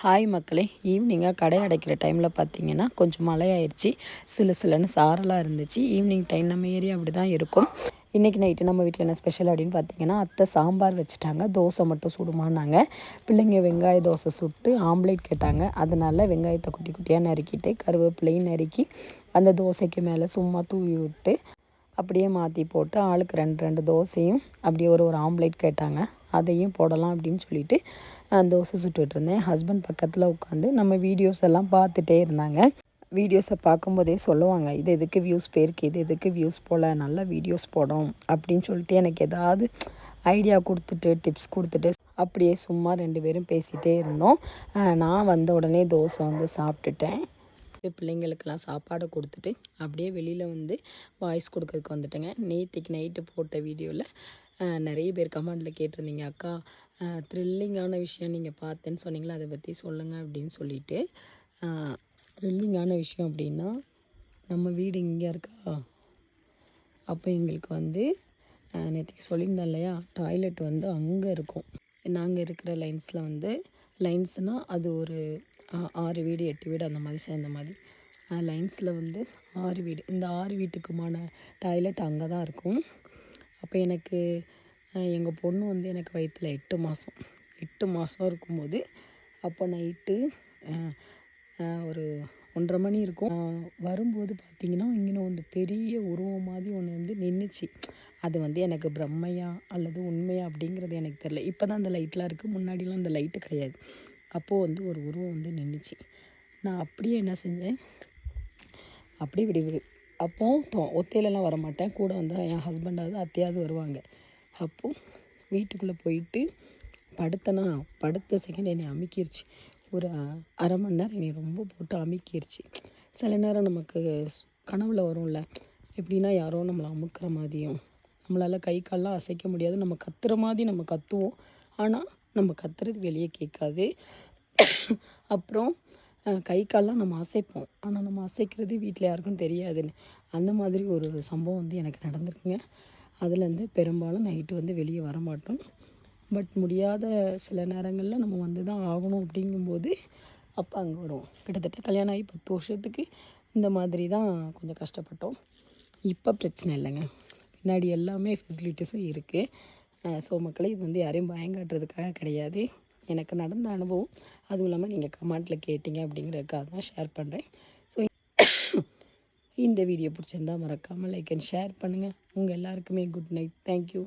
Hi மக்களே, ஈவினிங்காக கடை அடைக்கிற டைமில் பார்த்தீங்கன்னா கொஞ்சம் மழை ஆயிடுச்சு. சிலுன்னு சாரலாக இருந்துச்சு. ஈவினிங் டைம் நம்ம ஏரியா அப்படி தான் இருக்கும். இன்றைக்கி நைட்டு நம்ம வீட்டில் என்ன ஸ்பெஷல் அப்படின்னு பார்த்தீங்கன்னா, அத்தை சாம்பார் வச்சுட்டாங்க. தோசை மட்டும் சுடுமானாங்க. பிள்ளைங்க வெங்காய தோசை சுட்டு ஆம்லேட் கேட்டாங்க. அதனால் வெங்காயத்தை குட்டி குட்டியாக நறுக்கிட்டு கருவேப்பிலையும் நறுக்கி அந்த தோசைக்கு மேலே சும்மா தூவி விட்டு அப்படியே மாற்றி போட்டு ஆளுக்கு 2 தோசையும் அப்படியே ஒரு ஆம்லேட் கேட்டாங்க. அதையும் போடலாம் அப்படின்னு சொல்லிட்டு தோசை சுட்டுட்டு இருந்தேன். ஹஸ்பண்ட் பக்கத்தில் உட்காந்து நம்ம வீடியோஸ் எல்லாம் பார்த்துட்டே இருந்தாங்க. வீடியோஸை பார்க்கும்போதே சொல்லுவாங்க, இது எதுக்கு வியூஸ் போயிருக்கு, இது எதுக்கு வியூஸ் போல், நல்லா வீடியோஸ் போடும் அப்படின்னு சொல்லிட்டு எனக்கு ஏதாவது ஐடியா கொடுத்துட்டு டிப்ஸ் கொடுத்துட்டு அப்படியே சும்மா 2 பேரும் பேசிகிட்டே இருந்தோம். நான் வந்த உடனே தோசை சாப்பிட்டுட்டேன். பிள்ளைங்களுக்கெல்லாம் சாப்பாடு கொடுத்துட்டு அப்படியே வெளியில் வாய்ஸ் கொடுக்கறதுக்கு வந்துட்டேங்க. நேற்றுக்கு நைட்டு போட்ட வீடியோவில் நிறைய பேர் கமெண்டில் கேட்டிருந்தீங்க, அக்கா த்ரில்லிங்கான விஷயம் நீங்கள் பார்த்தேன்னு சொன்னீங்களா, அதை பற்றி சொல்லுங்கள் அப்படின்னு சொல்லிட்டு. த்ரில்லிங்கான விஷயம் அப்படின்னா, நம்ம வீடு இங்கே இருக்கா, அப்போ எங்களுக்கு நேற்றுக்கு சொல்லியிருந்தேன் இல்லையா, டாய்லெட் அங்கே இருக்கும். நாங்கள் இருக்கிற லைன்ஸில் லைன்ஸ்னால் அது ஒரு 6 வீடு 8 வீடு அந்த மாதிரி சேர்ந்த மாதிரி லைன்ஸில் 6 வீடு. இந்த 6 வீட்டுக்குமான டாய்லெட் அங்கே தான் இருக்கும். அப்போ எனக்கு எங்கள் பொண்ணு எனக்கு வயிற்றில் 8 மாதம் இருக்கும்போது, அப்போ நைட்டு ஒரு 1:30 மணி இருக்கும். வரும்போது பார்த்திங்கன்னா இங்கே பெரிய உருவம் மாதிரி ஒன்று நின்றுச்சு. அது எனக்கு பிரம்மையா அல்லது உண்மையா அப்படிங்கிறது எனக்கு தெரில. இப்போ தான் அந்த லைட்லாம் இருக்குது, முன்னாடிலாம் அந்த லைட்டு கிடையாது. அப்போது ஒரு உருவம் நின்றுச்சு. நான் அப்படியே என்ன செஞ்சேன், அப்படியே விடு அப்போது ஒத்தையிலலாம் வரமாட்டேன், கூட என் ஹஸ்பண்டாவது அத்தையாவது வருவாங்க. அப்போது வீட்டுக்குள்ளே போயிட்டு படுத்த செகண்ட் என்னை அமுக்கிருச்சு. ஒரு அரை மணி நேரம் என்னை ரொம்ப போட்டு அமுக்கிருச்சு. சில நேரம் நமக்கு கனவுல வரும்ல, எப்படின்னா யாரோ நம்மளை அமுக்கிற மாதிரியும், நம்மளால் கை கால்லாம் அசைக்க முடியாது, நம்ம கத்துற மாதிரி நம்ம கத்துவோம், ஆனால் நம்ம கத்துறது வெளியே கேட்காது. அப்புறம் கை கால்லாம் நம்ம அசைப்போம், ஆனால் நம்ம அசைக்கிறது வீட்டில் யாருக்கும் தெரியாதுன்னு. அந்த மாதிரி ஒரு சம்பவம் எனக்கு நடந்திருக்குங்க. அதுலேருந்து பெரும்பாலும் நைட்டு வெளியே வர மாட்டோம். பட் முடியாத சில நேரங்களில் நம்ம தான் ஆகணும். அப்படிங்கும்போது அப்போ அங்கே வருவோம். கிட்டத்தட்ட கல்யாணம் ஆகி 10 வருஷத்துக்கு இந்த மாதிரி தான் கொஞ்சம் கஷ்டப்பட்டோம். இப்போ பிரச்சனை இல்லைங்க, பின்னாடி எல்லாமே ஃபெசிலிட்டிஸும் இருக்குது. ஸோ மக்களே, இது யாரையும் பயங்காட்டுறதுக்காக கிடையாது, எனக்கு நடந்த அனுபவம். அதுவும் இல்லாமல் நீங்கள் கமெண்ட்டில் கேட்டிங்க அப்படிங்கிறதுக்காக தான் ஷேர் பண்ணுறேன். ஸோ இந்த வீடியோ பிடிச்சிருந்தால் மறக்காமல் லைக் அண்ட் ஷேர் பண்ணுங்கள். உங்கள் எல்லாருக்குமே குட் நைட். தேங்க்யூ.